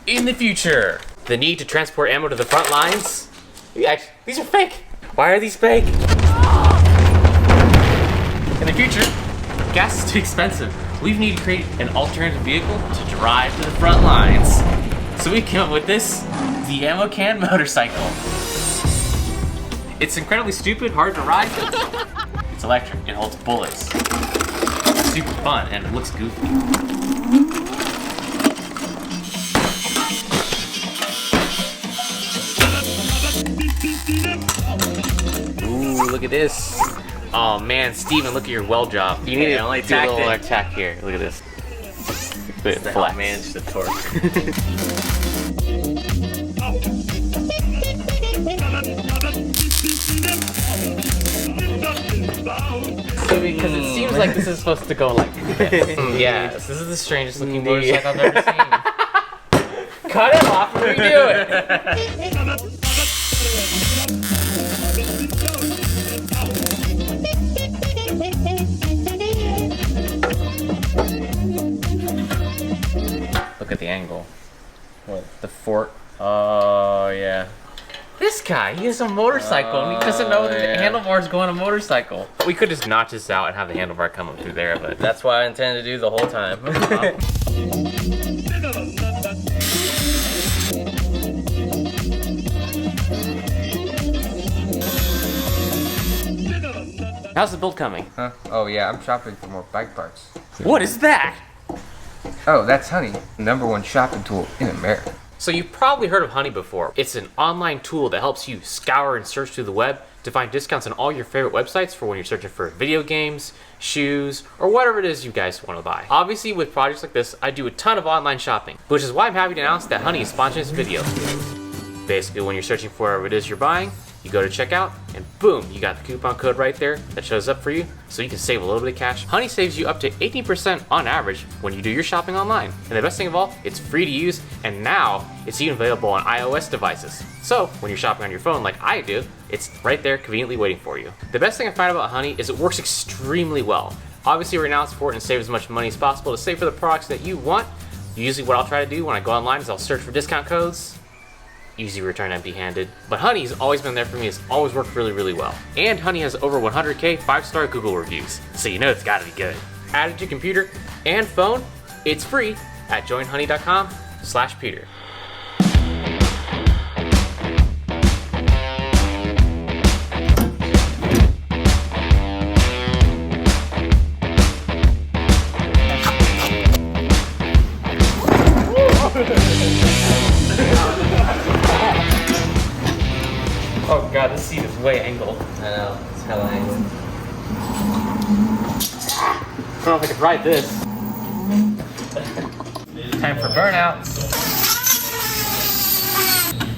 In the future, the need to transport ammo to the front lines. Actually, these are fake. Why are these fake? In the future, gas is too expensive. We need to create an alternative vehicle to drive to the front lines. So we came up with this, the ammo can motorcycle. It's incredibly stupid, hard to ride. It's electric, it holds bullets. It's super fun, and it looks goofy. Ooh, look at this. Oh man, Steven, look at your weld job. You need to only do a little attack here. Look at this. Flex. Manage the torque. Because it seems like this is supposed to go like this. Yes, this is the strangest looking motorcycle I've ever seen. Cut it off and redo it. Look at the angle. What? The fork. Oh, yeah. This guy, he has a motorcycle and he doesn't know that the handlebars go on a motorcycle. We could just notch this out and have the handlebar come up through there, but that's what I intend to do the whole time. How's the build coming? Huh? Oh yeah, I'm shopping for more bike parts. What is that? Oh, that's Honey, #1 shopping tool in America. So you've probably heard of Honey before. It's an online tool that helps you scour and search through the web to find discounts on all your favorite websites for when you're searching for video games, shoes, or whatever it is you guys want to buy. Obviously, with projects like this, I do a ton of online shopping, which is why I'm happy to announce that Honey is sponsoring this video. Basically, when you're searching for whatever it is you're buying, you go to checkout, and boom, you got the coupon code right there that shows up for you, so you can save a little bit of cash. Honey saves you up to 18% on average when you do your shopping online. And the best thing of all, it's free to use, and now it's even available on iOS devices. So when you're shopping on your phone like I do, it's right there conveniently waiting for you. The best thing I find about Honey is it works extremely well. Obviously, we're gonna support and save as much money as possible to save for the products that you want. Usually what I'll try to do when I go online is I'll search for discount codes, usually return empty-handed. But Honey's always been there for me. It's always worked really, really well. And Honey has over 100K 5-star Google reviews, so you know it's gotta be good. Add it to your computer and phone. It's free at joinhoney.com/Peter. Oh god, this seat is way angled. I know, it's hella angled. I don't know if I could ride this. Time for burnout.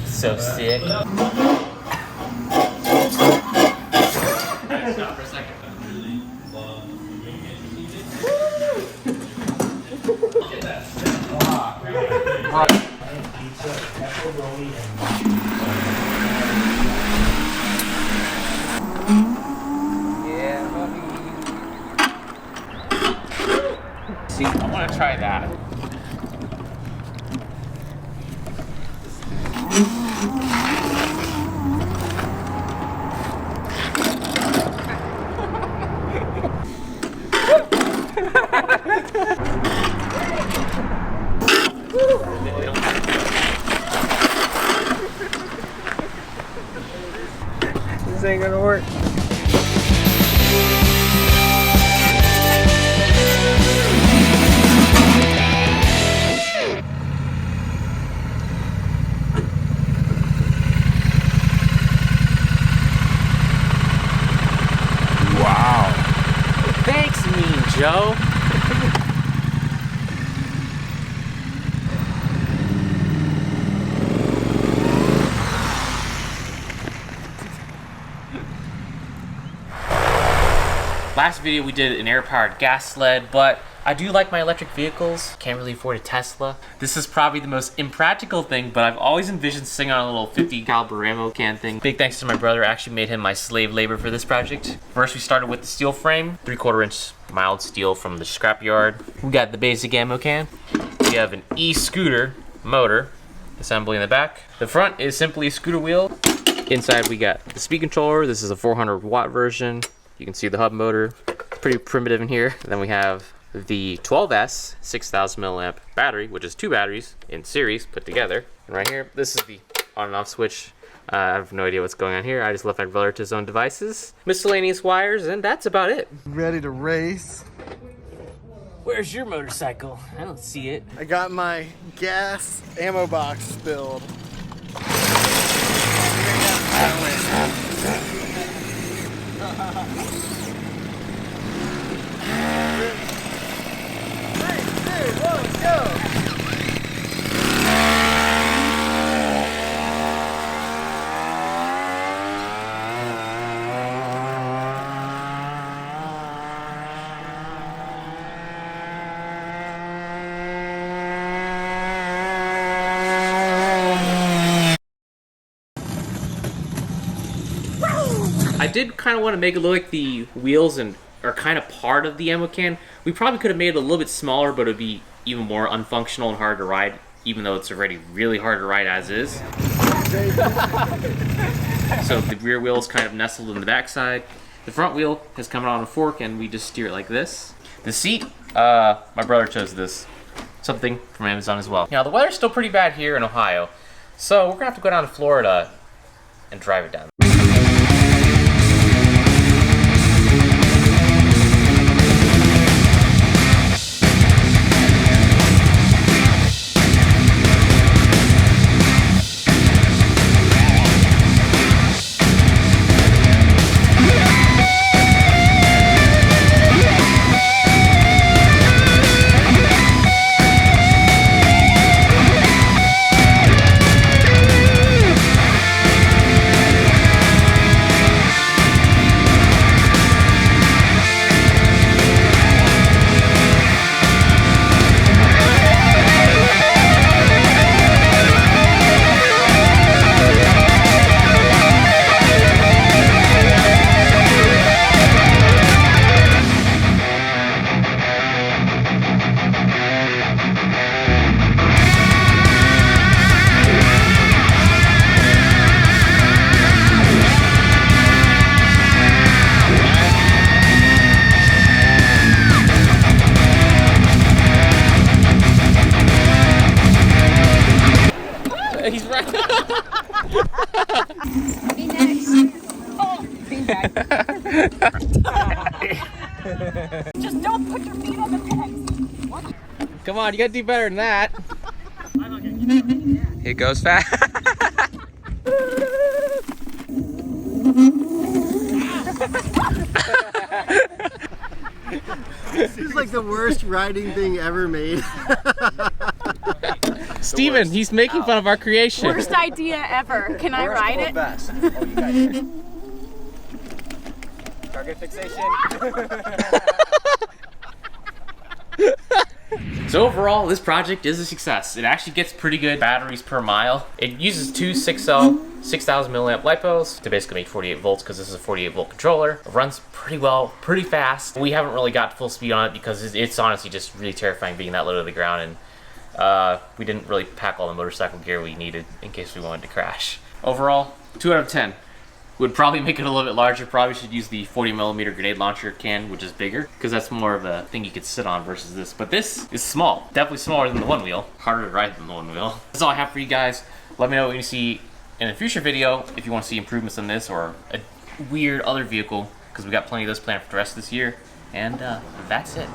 So sick. Stop for a second. I want to try that. This ain't gonna work. Wow. Thanks, Mean Joe. Last video we did an air-powered gas sled, but I do like my electric vehicles. Can't really afford a Tesla. This is probably the most impractical thing, but I've always envisioned sitting on a little 50 caliber ammo can thing. Big thanks to my brother, actually made him my slave labor for this project. First we started with the steel frame, 3/4 inch mild steel from the scrapyard. We got the basic ammo can. We have an e-scooter motor, assembly in the back. The front is simply a scooter wheel. Inside we got the speed controller. This is a 400 watt version. You can see the hub motor, pretty primitive in here. Then we have the 12S 6000 milliamp battery, which is 2 batteries in series put together. And right here, this is the on and off switch. I have no idea what's going on here. I just left my brother to his own devices. Miscellaneous wires, and that's about it. Ready to race. Where's your motorcycle? I don't see it. I got my gas ammo box spilled. I did kind of want to make it look like the wheels are kind of part of the ammo can. We probably could have made it a little bit smaller, but it would be even more unfunctional and hard to ride, even though it's already really hard to ride as is. So the rear wheel is kind of nestled in the backside. The front wheel has come out on a fork, and we just steer it like this. The seat, my brother chose this. Something from Amazon as well. Now, the weather's still pretty bad here in Ohio, so we're going to have to go down to Florida and drive it down. He's right. Be next. Oh, feedback. Just don't put your feet on the pegs. Come on, you gotta do better than that. It goes fast. This is like the worst riding thing ever made. Steven, he's making fun of our creation. Worst idea ever. Can I ride it? Best. Oh, you got it. Target fixation. So overall, this project is a success. It actually gets pretty good batteries per mile. It uses two 6-cell 6,000 milliamp lipos to basically make 48 volts because this is a 48 volt controller. It runs pretty well, pretty fast. We haven't really got full speed on it because it's honestly just really terrifying being that low to the ground, and we didn't really pack all the motorcycle gear we needed in case we wanted to crash. Overall, 2 out of 10. Would probably make it a little bit larger. Probably should use the 40mm grenade launcher can, which is bigger, because that's more of a thing you could sit on versus this. But this is small, definitely smaller than the one wheel, harder to ride than the one wheel. That's all I have for you guys. Let me know what you see in a future video if you want to see improvements on this or a weird other vehicle, because we got plenty of those planned for the rest of this year. And that's it.